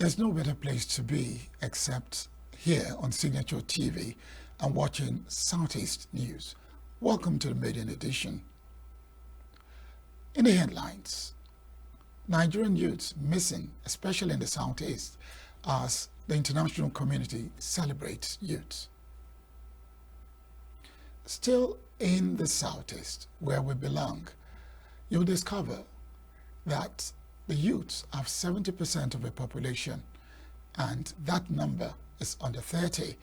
There's no better place to be except here on Signature TV and watching Southeast News. Welcome to the Maiden Edition. In the headlines, Nigerian youths missing, especially in the Southeast, as the international community celebrates youth. Still in the Southeast, where we belong, you'll discover that the youths have 70% of the population, and that number is under 30,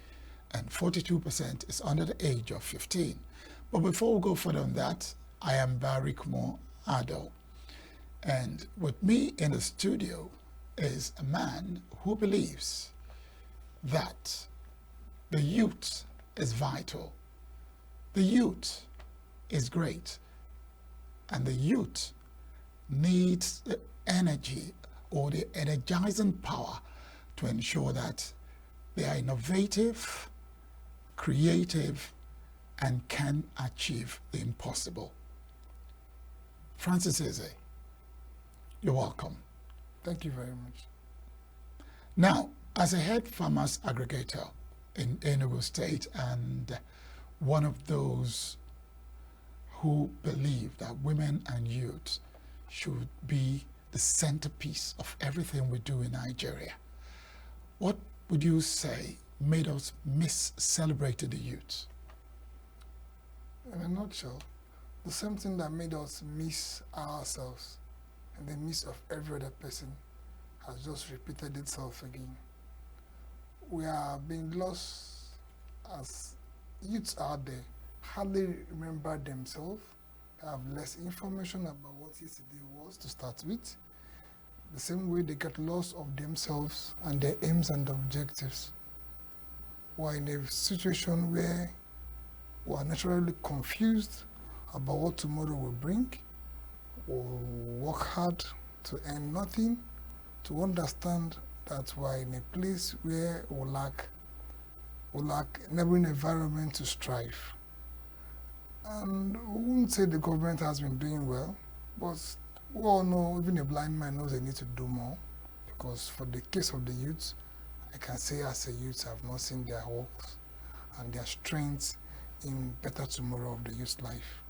and 42% is under the age of 15. But before we go further on that, I am Barry Kumo Ado, and with me in the studio is a man who believes that the youth is vital, the youth is great, and the youth needs the energy or the energizing power to ensure that they are innovative, creative, and can achieve the impossible. Francis Eze, you're welcome. Thank you very much. Now, as a head farmers aggregator in Enugu State and one of those who believe that women and youth should be the centerpiece of everything we do in Nigeria, what would you say made us miss celebrating the youth? In a nutshell, the same thing that made us miss ourselves and the miss of every other person has just repeated itself again. We are being lost as youths out there hardly remember themselves, have less information about what yesterday was to start with. The same way they get lost of themselves and their aims and objectives. We're in a situation where we are naturally confused about what tomorrow will bring. We'll work hard to earn nothing, to understand that we're in a place where we lack enabling environment to strive. And we wouldn't say the government has been doing well, but we all know, even a blind man knows they need to do more, because for the case of the youth, I can say as a youth, I've not seen their hopes and their strengths in better tomorrow of the youth's life.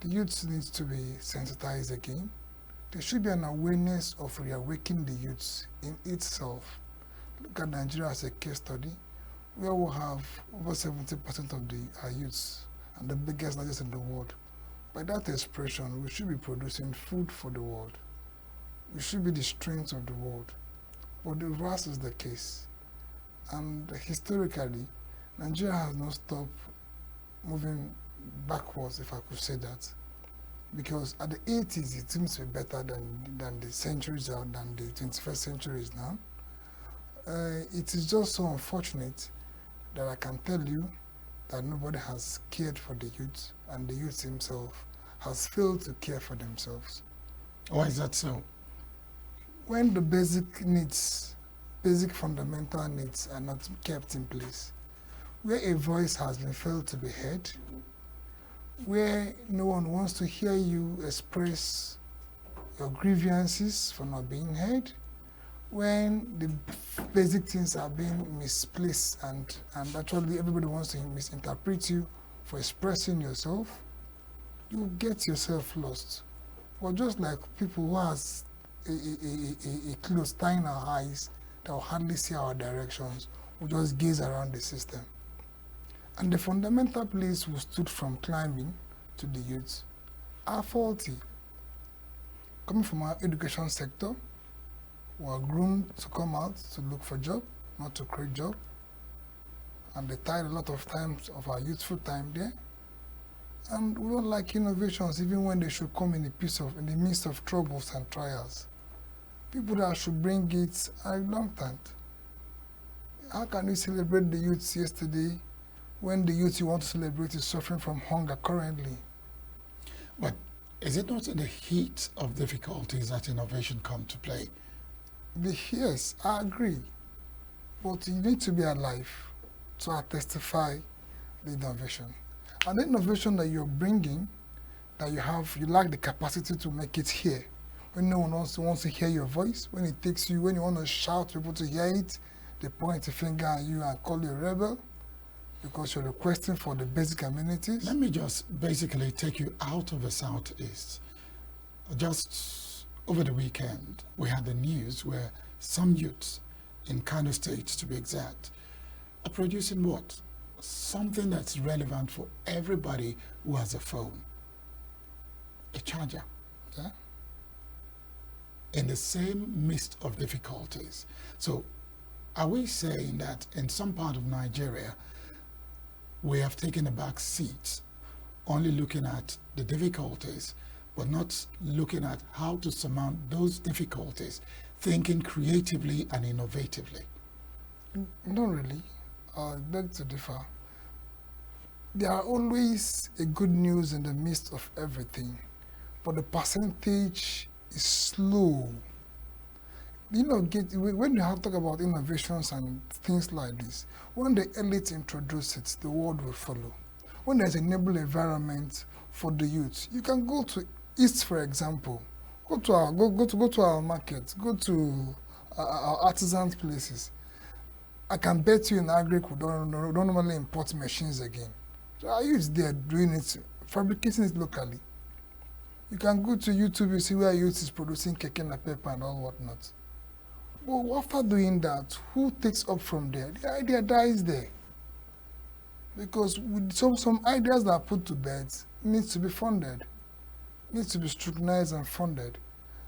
The youth needs to be sensitized again. There should be an awareness of reawakening the youths in itself. Look at Nigeria as a case study, where we have over 70% of our youths and the biggest, largest in the world. By that expression, we should be producing food for the world. We should be the strength of the world. But the reverse is the case. And historically, Nigeria has not stopped moving backwards, if I could say that. Because at the 80s, it seems to be better than the centuries or than the 21st century is now. It is just so unfortunate that I can tell you that nobody has cared for the youth, and the youth himself has failed to care for themselves. Why is that so? When the basic needs, basic fundamental needs are not kept in place, where a voice has been failed to be heard, where no one wants to hear you express your grievances for not being heard, when the basic things are being misplaced and actually everybody wants to misinterpret you for expressing yourself, you get yourself lost. Or just like people who has a clothes tying our eyes that will hardly see our directions, we just gaze around the system. And the fundamental place we stood from climbing to the youth are faulty. Coming from our education sector, we are groomed to come out to look for job, not to create job. And they tide a lot of times of our youthful time there. And we don't like innovations even when they should come in the midst of troubles and trials. People that should bring it are reluctant. How can you celebrate the youth yesterday when the youth you want to celebrate is suffering from hunger currently? But is it not in the heat of difficulties that innovation come to play? Yes, I agree. But you need to be alive to testify the innovation. And the innovation that you're bringing, that you lack the capacity to make it here. when no one else wants to hear your voice, when it takes you, when you want to shout for people to hear it, they point a finger at you and call you a rebel because you're requesting for the basic amenities. Let me just basically take you out of the Southeast. Just over the weekend, we had the news where some youths in Kano State, to be exact, are producing what? Something that's relevant for everybody who has a phone. A charger. Yeah. In the same midst of difficulties. So are we saying that in some part of Nigeria, we have taken a back seat, only looking at the difficulties, but not looking at how to surmount those difficulties, thinking creatively and innovatively? Not really. I beg to differ. There are always a good news in the midst of everything, but the percentage is slow. You know, when you have talk about innovations and things like this, when the elite introduce it, the world will follow. When there's a enable environment for the youth, you can go to East, for example, go to our markets, go to our artisans places. I can bet you in Agric we don't normally import machines again. So our youth there doing it, fabricating it locally. You can go to YouTube, you see where youth is producing keke na paper and all whatnot. Well, after doing that, who takes up from there? The idea dies there. Because with some ideas that are put to bed needs to be funded, needs to be scrutinized and funded.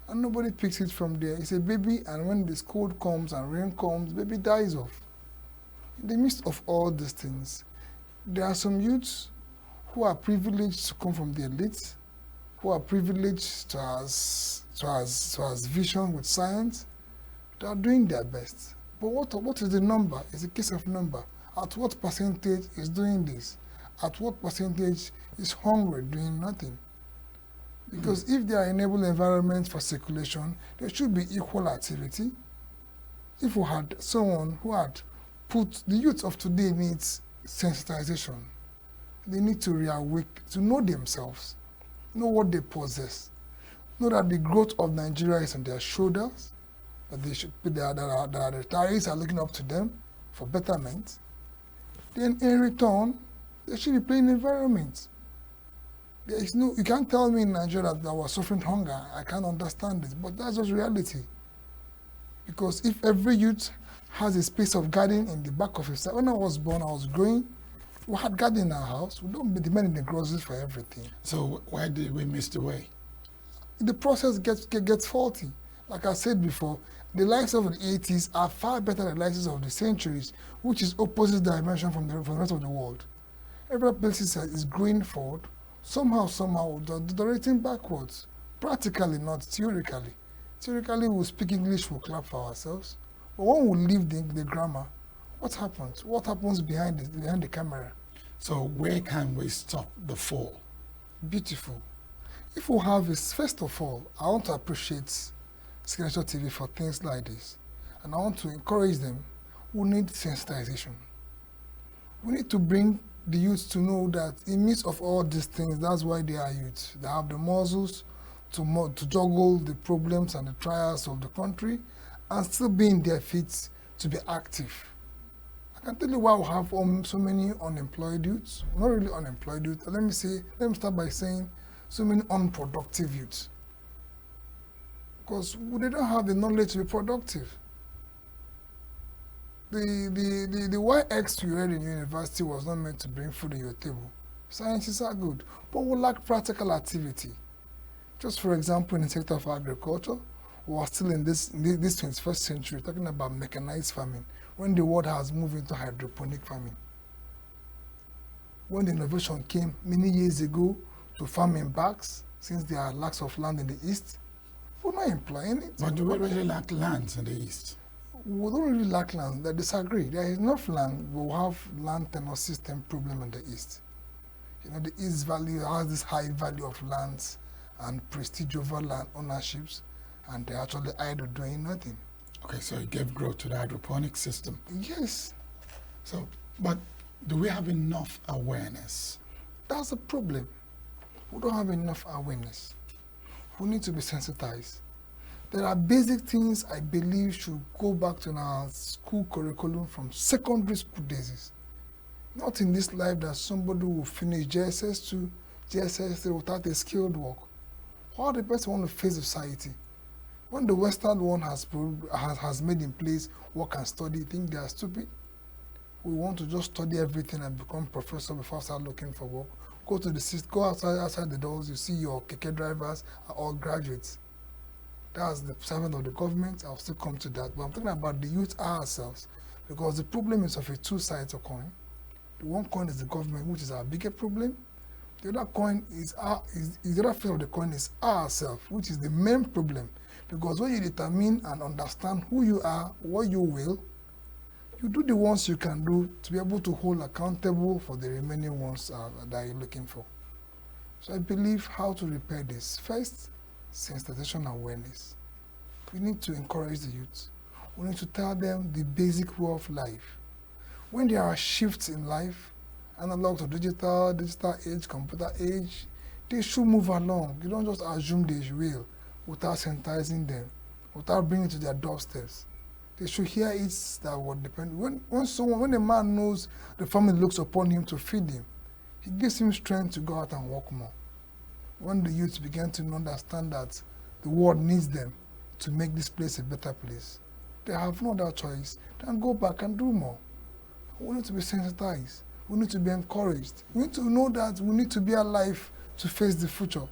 And nobody picks it from there. It's a baby, and when this cold comes and rain comes, baby dies off. In the midst of all these things, there are some youths who are privileged to come from the elites, who are privileged to has vision with science. They are doing their best. But what is the number? It's a case of number. At what percentage is doing this? At what percentage is hungry, doing nothing? Because if there are enable environments for circulation, there should be equal activity. If we had someone who had put the youth of today needs sensitization, they need to reawake, to know themselves, know what they possess, know that the growth of Nigeria is on their shoulders, that they should that the retirees are looking up to them for betterment. Then in return, they should be playing environments. There is no, you can't tell me in Nigeria that I was suffering hunger. I can't understand it, but that's just reality. Because if every youth has a space of garden in the back of his house, when I was born, I was growing, we had garden in our house. We don't be demanding the groceries for everything. So why did we miss the way? The process gets faulty. Like I said before, the lives of the 80s are far better than the lives of the centuries, which is opposite dimension from the rest of the world. Every place is growing forward, somehow, directing backwards. Practically, not theoretically. Theoretically, we'll speak English, we'll clap for ourselves. But when we leave the grammar, what happens? What happens behind the camera? So where can we stop the fall? Beautiful. If we have this, first of all, I want to appreciate Signature TV for things like this. And I want to encourage them who need sensitization. We need to bring the youth to know that in midst of all these things, that's why they are youth. They have the muscles to juggle the problems and the trials of the country and still be in their feet to be active. I can tell you why we have so many unemployed youths. Not really unemployed youths. Let me start by saying so many unproductive youths. Because they don't have the knowledge to be productive. The YX you read in university was not meant to bring food on your table. Sciences are good, but we lack practical activity. Just for example, in the sector of agriculture, we are still in this 21st century talking about mechanized farming, when the world has moved into hydroponic farming. When the innovation came many years ago to farm in bags, since there are lacks of land in the East, we're not employing it. But do we really lack lands in the East? We don't really lack land. They disagree. There is enough land, but we have land tenure system problem in the East. You know, the East Valley has this high value of lands and prestige over land ownerships, and they're actually idle doing nothing. Okay, so it gave growth to the hydroponic system. Yes. So, but do we have enough awareness? That's the problem. We don't have enough awareness. We need to be sensitized. There are basic things I believe should go back to our school curriculum from secondary school days. Not in this life that somebody will finish JSS2, JSS3 without a skilled work. How the person want to face society? When the Western one has made in place work and study, think they are stupid? We want to just study everything and become professor before start looking for work. Go outside the doors, you see your keke drivers are all graduates. That's the servant of the government. I'll still come to that. But I'm talking about the youth ourselves, because the problem is of a two sides of coin. The one coin is the government, which is our bigger problem. The other coin is the other face of the coin is ourselves, which is the main problem. Because when you determine and understand who you are, what you will, you do the ones you can do to be able to hold accountable for the remaining ones that you're looking for. So I believe how to repair this. First, sensitization awareness. We need to encourage the youth. We need to tell them the basic way of life. When there are shifts in life, analog to digital age, computer age, they should move along. You don't just assume they will without sensitizing them, without bringing it to their doorsteps. They should hear it that would depend. When a man knows the family looks upon him to feed him, he gives him strength to go out and work more. When the youth begin to understand that the world needs them to make this place a better place, they have no other choice than go back and do more. We need to be sensitized. We need to be encouraged. We need to know that we need to be alive to face the future.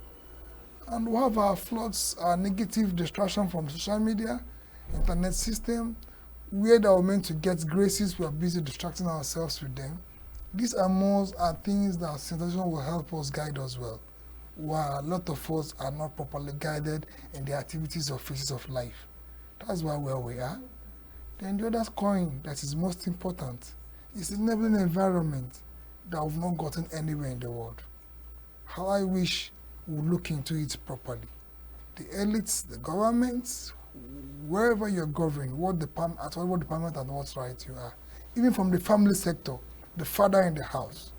And we have our floods, our negative distraction from social media, internet system, where they are meant to get graces, we are busy distracting ourselves with them. These are things that sensitization will help us guide us well, while a lot of us are not properly guided in the activities or phases of life. That's why where we are. Then the other coin that is most important is enabling an environment that we've not gotten anywhere in the world. How I wish we look into it properly. The elites, the governments, wherever you're governing, what department and what right you are. Even from the family sector, the father in the house.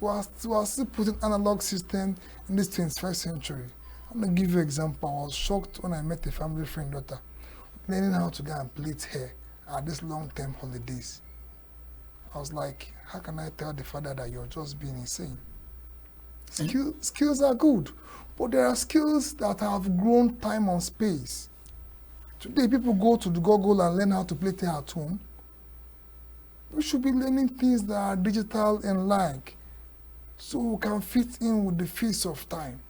We are still putting analog system in this 21st century. I'm going to give you an example. I was shocked when I met a family friend daughter learning how to go and plait hair at these long-term holidays. I was like, how can I tell the father that you're just being insane? Skills are good, but there are skills that have grown time and space. Today, people go to the Google and learn how to plait hair at home. We should be learning things that are digital and like, so we can fit in with the pace of time.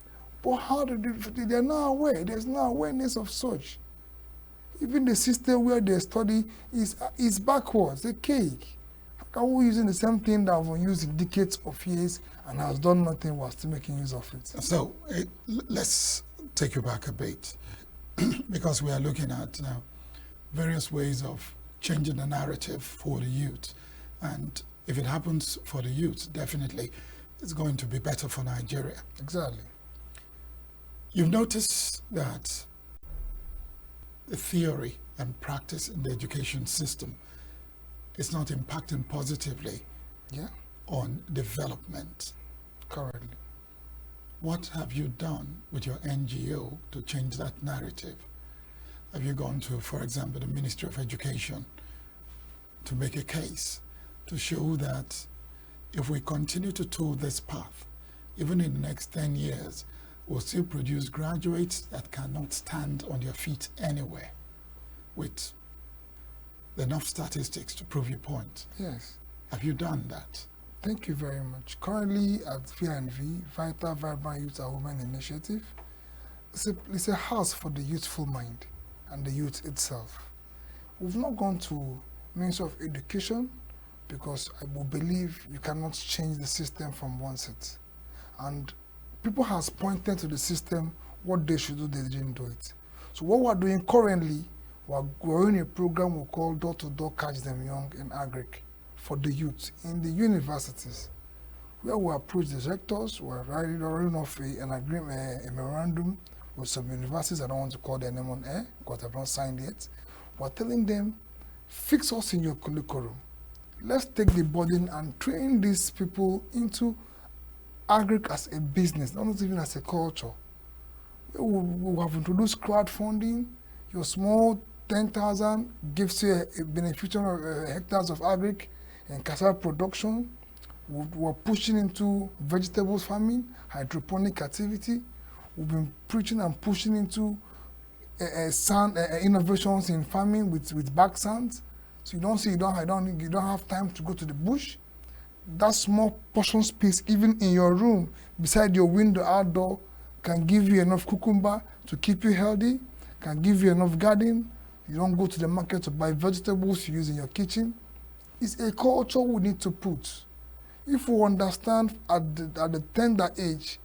But how do they're not aware? There's no awareness of such. Even the system where they study is backwards, a cake. How can we using the same thing that we've used in decades of years and has done nothing while still making use of it? So let's take you back a bit, because we are looking at now various ways of changing the narrative for the youth. And if it happens for the youth, definitely it's going to be better for Nigeria. Exactly. You've noticed that the theory and practice in the education system is not impacting positively on development. Currently. What have you done with your NGO to change that narrative? Have you gone to, for example, the Ministry of Education to make a case to show that if we continue to tow this path, even in the next 10 years, we'll still produce graduates that cannot stand on their feet anywhere, with enough statistics to prove your point? Yes. Have you done that? Thank you very much. Currently at VNV, Vital Vibrant Youth and Women Initiative, it's a house for the youthful mind and the youth itself. We've not gone to Ministry of Education because I will believe you cannot change the system from one set. And people has pointed to the system what they should do, they didn't do it. So what we're doing currently, we're growing a program we call Door to Door Catch Them Young in Agric for the youth in the universities, where we approach the rectors. We're writing off an agreement, a memorandum with some universities. I don't want to call their name on air because I've not signed yet. We're telling them, fix us in your curriculum. Let's take the burden and train these people into agric as a business, not even as a culture. We have introduced crowdfunding. Your small 10,000 gives you a beneficial hectares of agric and cassava production. We're pushing into vegetables farming, hydroponic activity. We've been preaching and pushing into sand innovations in farming with back sands. So you don't see you don't have time to go to the bush. That small portion space, even in your room, beside your window outdoor, can give you enough cucumber to keep you healthy, can give you enough garden. You don't go to the market to buy vegetables you use in your kitchen. It's a culture we need to put. If we understand at the tender age,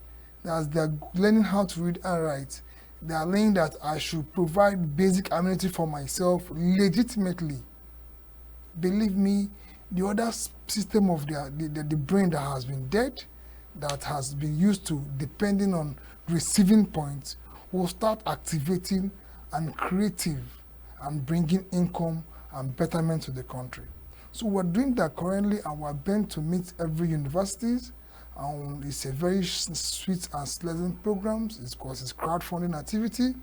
as they're learning how to read and write, they are learning that I should provide basic amenity for myself legitimately. Believe me, the other system of the brain that has been dead, that has been used to depending on receiving points, will start activating and creative and bringing income and betterment to the country. So we're doing that currently, and we're bent to meet every universities. It's a very sweet and pleasant program. It's because it's crowdfunding activity.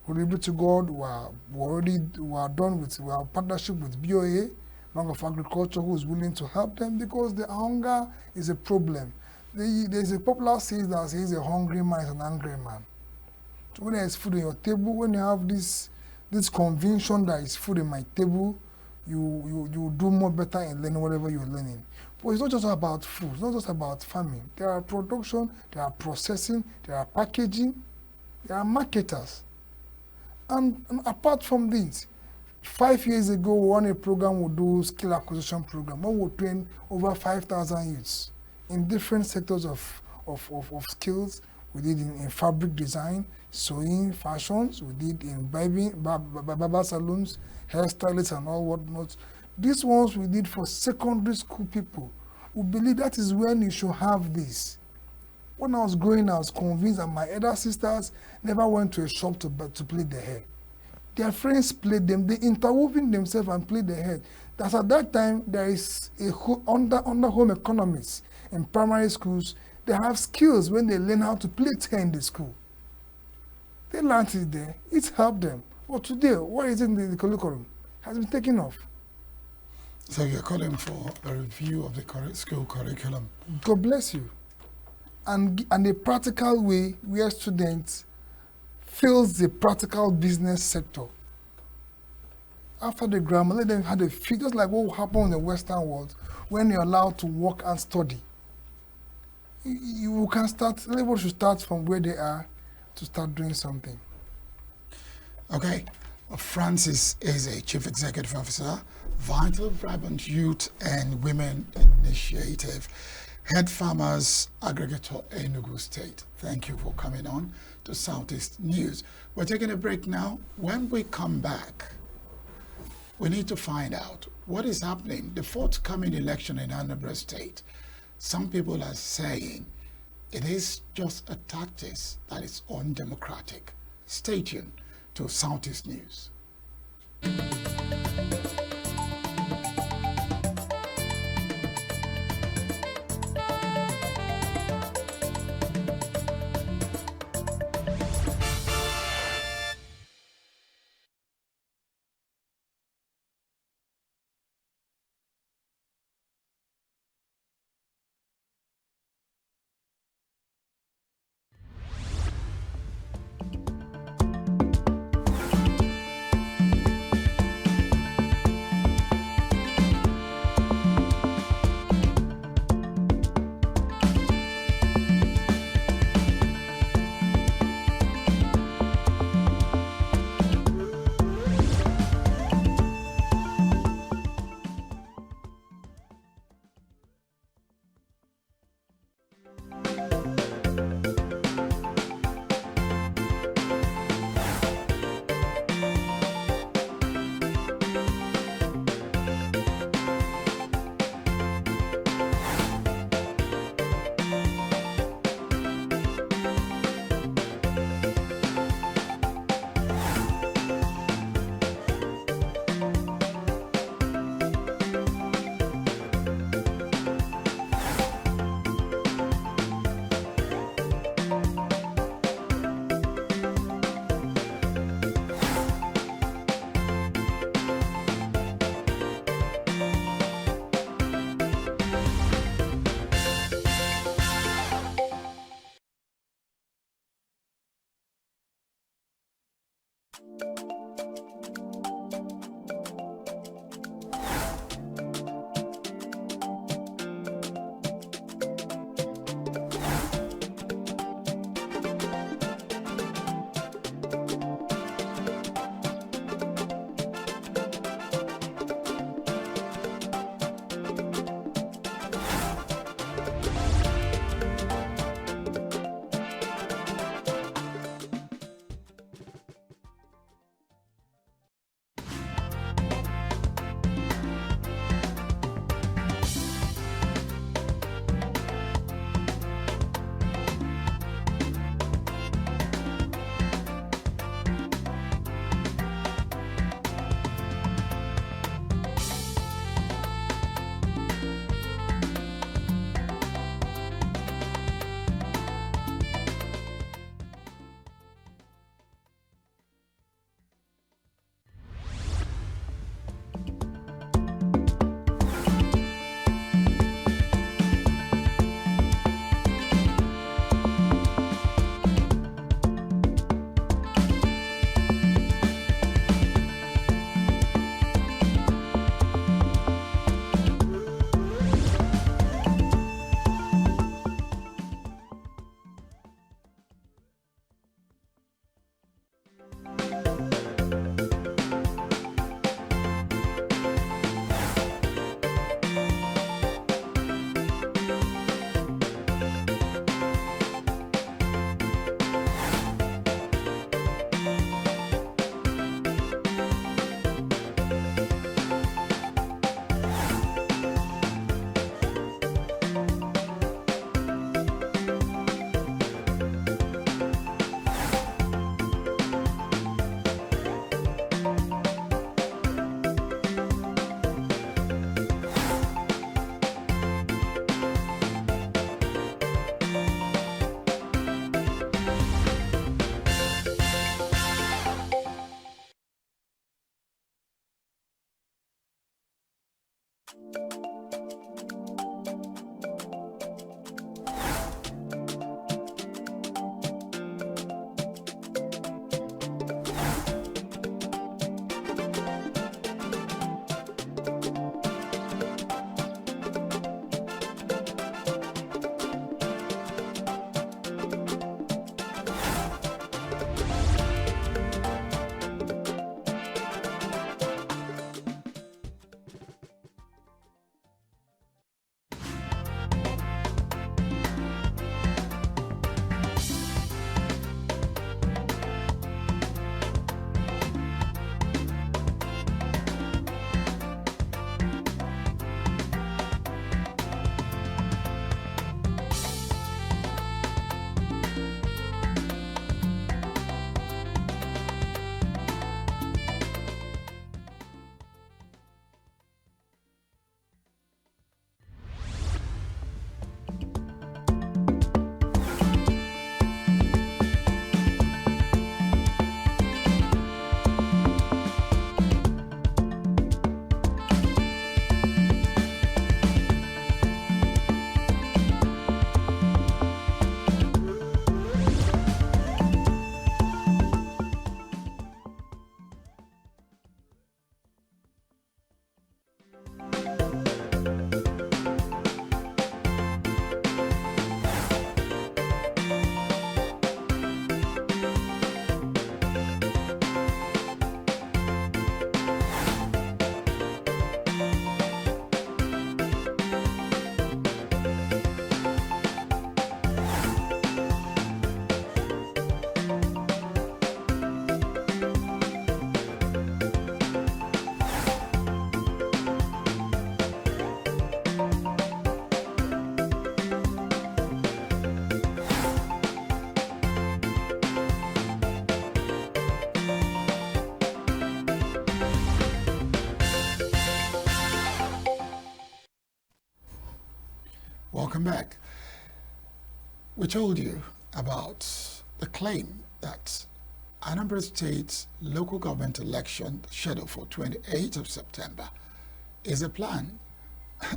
Glory be to God, we are done with our partnership with BOA, Bank of Agriculture, who is willing to help them because the hunger is a problem. There's a popular saying that says a hungry man is an angry man. So when there's food on your table, when you have this conviction that it's food on my table, you do more better in learning whatever you're learning. But it's not just about food, it's not just about farming. There are production, there are processing, there are packaging, there are marketers. And apart from this, 5 years ago, we won a program, we do skill acquisition program, where we train over 5,000 youths in different sectors of skills. We did in fabric design, sewing, fashions. We did in barber salons, hairstylists, and all whatnot. These ones we did for secondary school people. We believe that is when you should have this. When I was growing, I was convinced that my elder sisters never went to a shop to plait their hair. Their friends played them. They interwoven themselves and played their hair. That's at that time there is a under home economics in primary schools. They have skills when they learn how to plait hair in the school. They learned it there. It helped them. But today, what is it in the curriculum? It has been taken off. So you're calling for a review of the school curriculum. God bless you. And a practical way where students fills the practical business sector. After the grammar, let them have a feel, just like what will happen in the Western world when you're allowed to work and study. You can start, everybody should start from where they are to start doing something. Okay. Francis is a Chief Executive Officer, Vital Vibrant Youth and Women Initiative, Head Farmers Aggregator, Enugu State. Thank you for coming on to Southeast News. We're taking a break now. When we come back, we need to find out what is happening. The forthcoming election in Anambra State, some people are saying it is just a tactic that is undemocratic. Stay tuned to Southeast News. Welcome back. We told you about the claim that Anambra State's local government election scheduled for 28th of September is a plan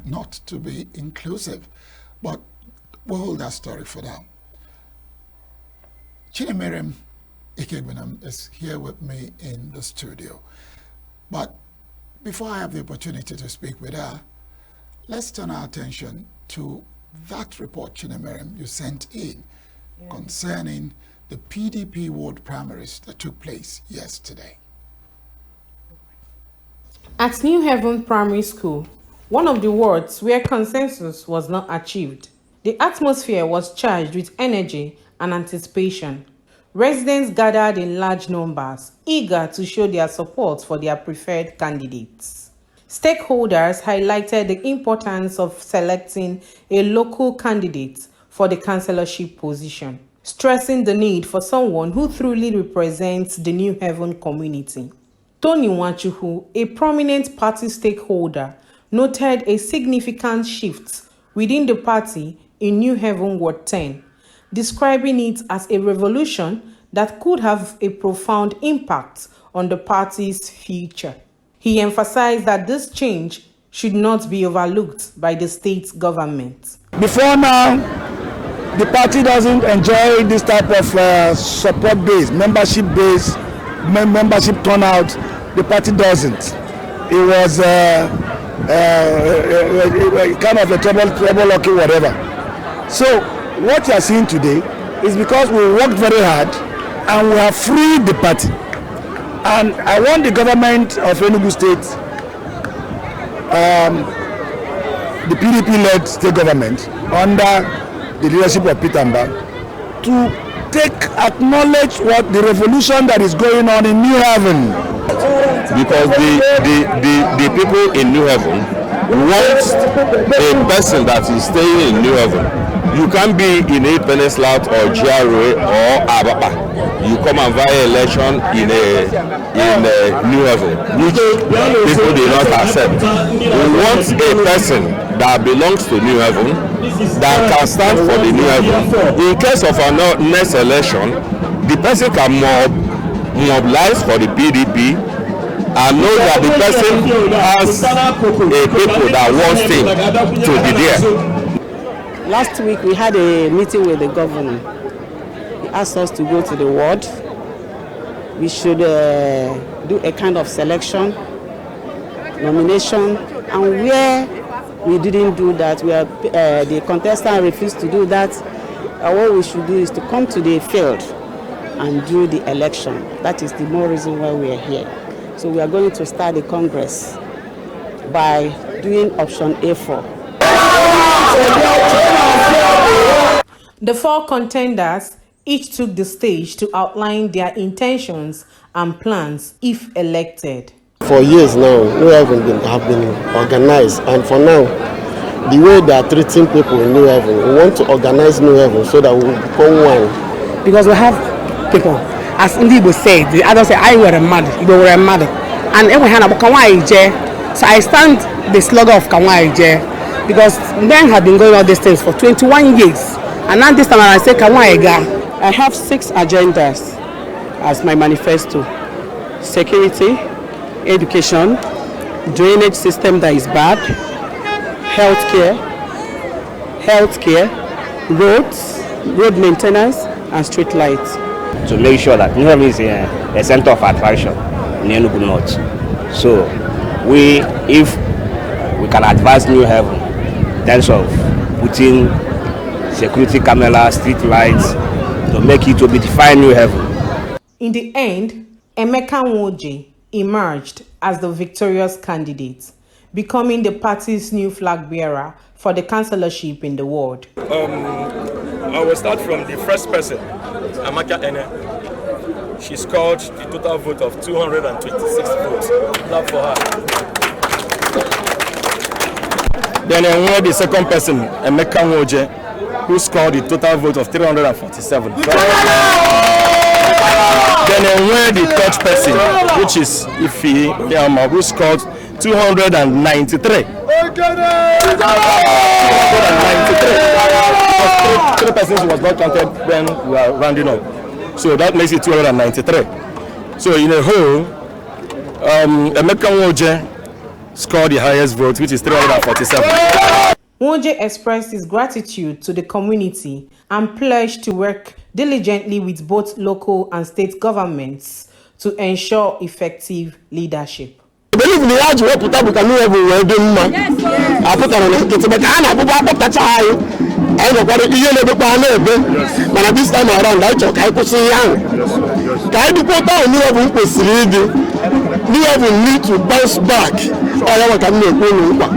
not to be inclusive, but we'll hold that story for now. Chinemerem Ikegbinam is here with me in the studio. But before I have the opportunity to speak with her, let's turn our attention to that report, Chinemerem, you sent in concerning the PDP ward primaries that took place yesterday. At New Haven Primary School, one of the wards where consensus was not achieved, the atmosphere was charged with energy and anticipation. Residents gathered in large numbers, eager to show their support for their preferred candidates. Stakeholders highlighted the importance of selecting a local candidate for the councillorship position, stressing the need for someone who truly represents the New Haven community. Tony Nwachuhu, a prominent party stakeholder, noted a significant shift within the party in New Haven Ward 10, describing it as a revolution that could have a profound impact on the party's future. He emphasized that this change should not be overlooked by the state government. Before now, the party doesn't enjoy this type of support base, membership turnout. The party doesn't. It was kind of a trouble lucky whatever. So what you are seeing today is because we worked very hard and we have freed the party. And I want the government of Enugu State, the PDP-led state government, under the leadership of Peter Mba, to acknowledge what the revolution that is going on in New Haven. Because the people in New Haven want a person that is staying in New Haven. You can't be in a peninsula or GRA or Ababa. You come and via election in New Haven, which people do not accept. We want a person that belongs to New Haven, that can stand for the New Haven. In case of our next election, the person can mobilize for the PDP and know that the person has a people that wants him to be there. Last week we had a meeting with the governor. He asked us to go to the ward. We should do a kind of selection, nomination, and where we didn't do that, the contestant refused to do that, what we should do is to come to the field and do the election. That is the more reason why we are here. So we are going to start the Congress by doing option A4. The four contenders each took the stage to outline their intentions and plans if elected. For years now, New Haven have been organized, and for now, the way they are treating people in New Haven, we want to organize New Haven so that we will become one. Because we have people, as Ndibo said, the others say, I were a mad, you were a mad. And every hand about Kawaii, so I stand the slogan of Kawaii, because men have been going on these things for 21 years. And now this time I say Kawaii. I have 6 agendas as my manifesto: security, education, drainage system that is bad, healthcare, roads, road maintenance, and street lights. To make sure that New Haven is a center of attraction in Enugu North. So if we can advance New Haven in terms of putting security cameras, street lights, to make it to beautify New Haven. In the end, Emeka Nwoje emerged as the victorious candidate, becoming the party's new flag bearer for the councillorship in the ward. I will start from the first person, Amaka Ene. She scored the total vote of 226 votes. Clap for her. Then I want the second person, Emeka Nwoje, who scored the total vote of 347. Then I want the third person, which is Ifi Yama, who scored 293. 3 persons was not counted when we are rounding up. So that makes it 293. So in a whole, Emeka Nwoje scored the highest vote, which is 347. Nwoje expressed his gratitude to the community and pledged to work diligently with both local and state governments to ensure effective leadership. believe na ya ji wepụta bụ ka new heaven wee dị mma apụtara na nkịtị maka a na-abụbụ akpọpụtacha anyị nọkwara ihe na-ebekwa na-ebe mana this time around anyị chọrọ ka anyị kwụsị ihe ahụ ka anyị dịkwa ụta ahụ new heaven kwesịrị ịdị new heaven need to bounce back ọ ya maka m na-ekwu unu nkwa.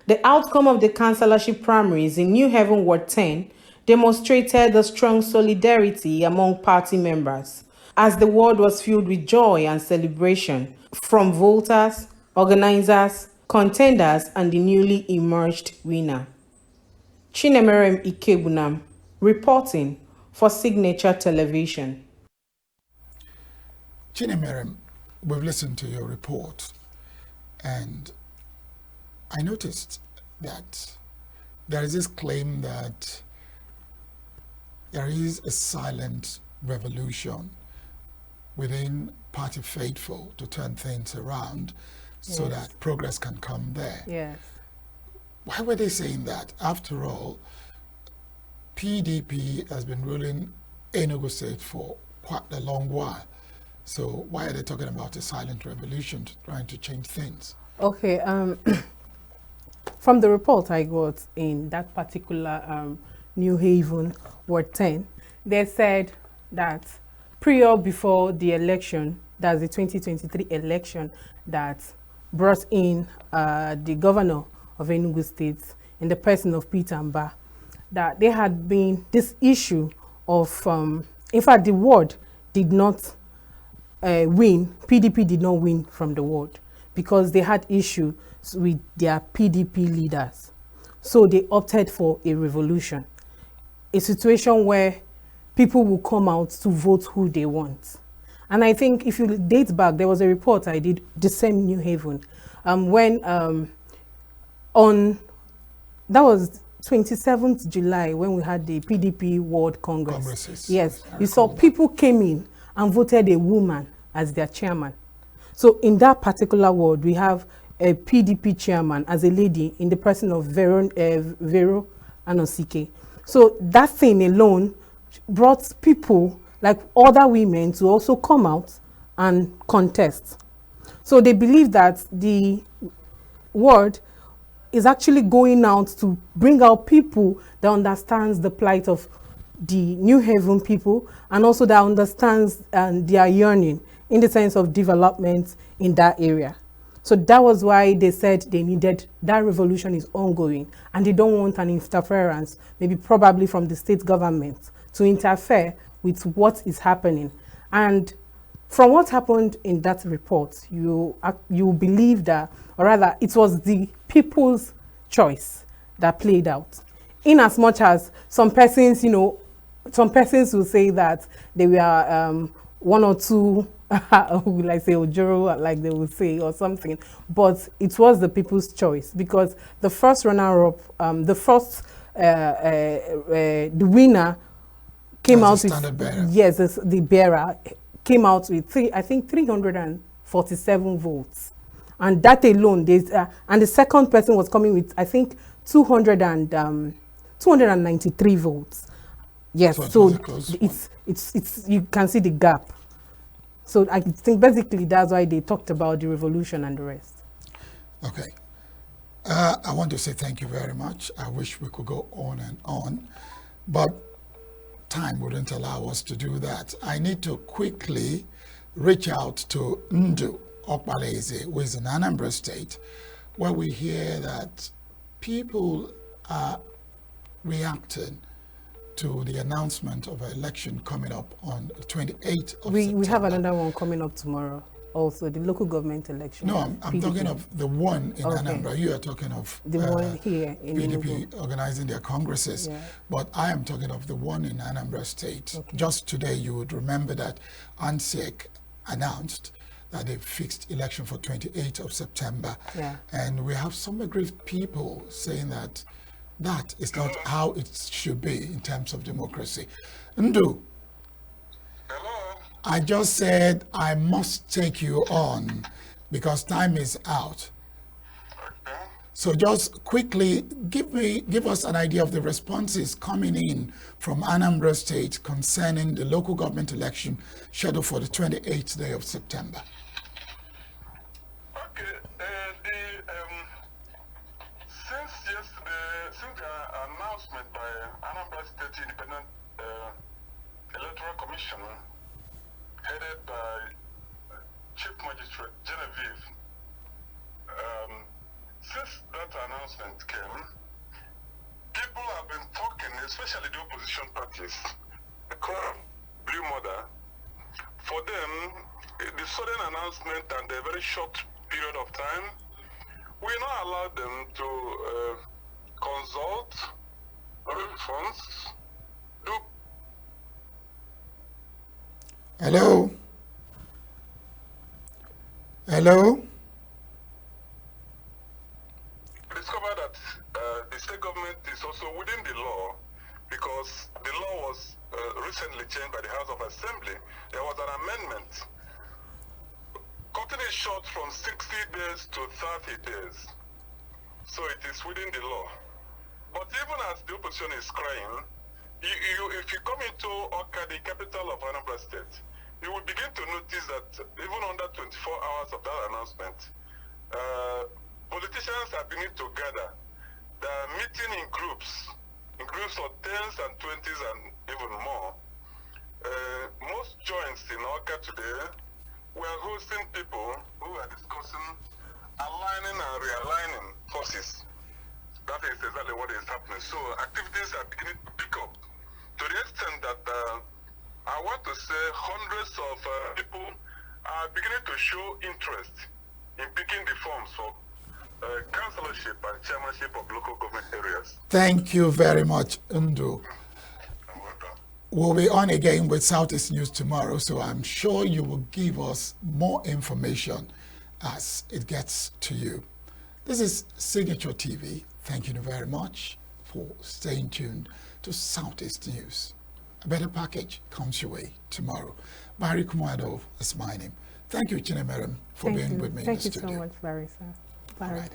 The outcome of the councillorship primaries in New Haven Ward 10 demonstrated the strong solidarity among party members, as the ward was filled with joy and celebration from voters, organizers, contenders, and the newly emerged winner. Chinemerem Ikebunam, reporting for Signature Television. Chinemerem, we've listened to your report, and I noticed that there is this claim that there is a silent revolution within party faithful to turn things around so that progress can come there. Yes. Why were they saying that? After all, PDP has been ruling Enugu State for quite a long while. So why are they talking about a silent revolution trying to change things? Okay, from the report I got in that particular New Haven Ward 10, they said that prior before the election, that's the 2023 election that brought in the governor of Enugu State in the person of Peter Mba, that there had been this issue of, in fact, the ward did not win, PDP did not win from the ward because they had issues with their PDP leaders. So they opted for a revolution, a situation where people will come out to vote who they want. And I think if you date back, there was a report I did, the same New Haven, when that was 27th July when we had the PDP World Congress. Congresses. Yes, you saw people came in and voted a woman as their chairman. So in that particular ward, we have a PDP chairman as a lady in the person of Vero Anosike. So that thing alone brought people like other women to also come out and contest. So they believe that the ward is actually going out to bring out people that understands the plight of the New Haven people and also that understands their yearning in the sense of development in that area. So that was why they said they needed, that revolution is ongoing and they don't want an interference, maybe probably from the state government, to interfere with what is happening. And from what happened in that report, you believe that, or rather it was the people's choice that played out. In as much as some persons, some persons will say that they were one or two, like say Ojoro, like they would say, or something, but it was the people's choice because the first runner-up, the winner came out with, yes, the bearer came out with 347 votes, and that alone, and the second person was coming with, I think, 293 votes. Yes, so it's you can see the gap. So I think basically that's why they talked about the revolution and the rest. Okay. I want to say thank you very much. I wish we could go on and on, but time wouldn't allow us to do that. I need to quickly reach out to Ndu Okbaleze, who is in Anambra State, where we hear that people are reacting to the announcement of an election coming up on the 28th of September. We have another one coming up tomorrow, also the local government election. No, I'm talking of the one in Anambra. You are talking of the one here in PDP Enugu. organizing their congresses. Yeah. But I am talking of the one in Anambra State. Okay. Just today, you would remember that ANSEC announced that they fixed election for 28th of September. Yeah. And we have some aggrieved people saying that that is not how it should be in terms of democracy. Ndu, hello. I just said I must take you on because time is out. Okay. So just quickly give us an idea of the responses coming in from Anambra State concerning the local government election scheduled for the 28th day of September. Okay, since yesterday, since the announcement by Anambra State Independent Electoral Commission, headed by Chief Magistrate Genevieve, since that announcement came, people have been talking, especially the opposition parties, the crowd, Blue Mother. For them, the sudden announcement and a very short period of time, we now allow them to consult, raise funds, do. Hello? Hello? Discover that the state government is also within the law, because the law was recently changed by the House of Assembly. There was an amendment cutting it short from 60 days to 30 days. So it is within the law. But even as the opposition is crying, if you come into Oka, the capital of Anambra State, you will begin to notice that even under 24 hours of that announcement, politicians are beginning to gather. They are meeting in groups of 10s and 20s and even more. Most joints in Oka today, we are hosting people who are discussing aligning and realigning forces. That is exactly what is happening. So activities are beginning to pick up to the extent that I want to say hundreds of people are beginning to show interest in picking the forms for councillorship and chairmanship of local government areas. Thank you very much, Ndu. We'll be on again with Southeast News tomorrow, so I'm sure you will give us more information as it gets to you. This is Signature TV. Thank you very much for staying tuned to Southeast News. A better package comes your way tomorrow. Barry Kumado is my name. Thank you, Chinemerem, for being with me in the studio. Thank you so much, Barry, sir. Bye. All right.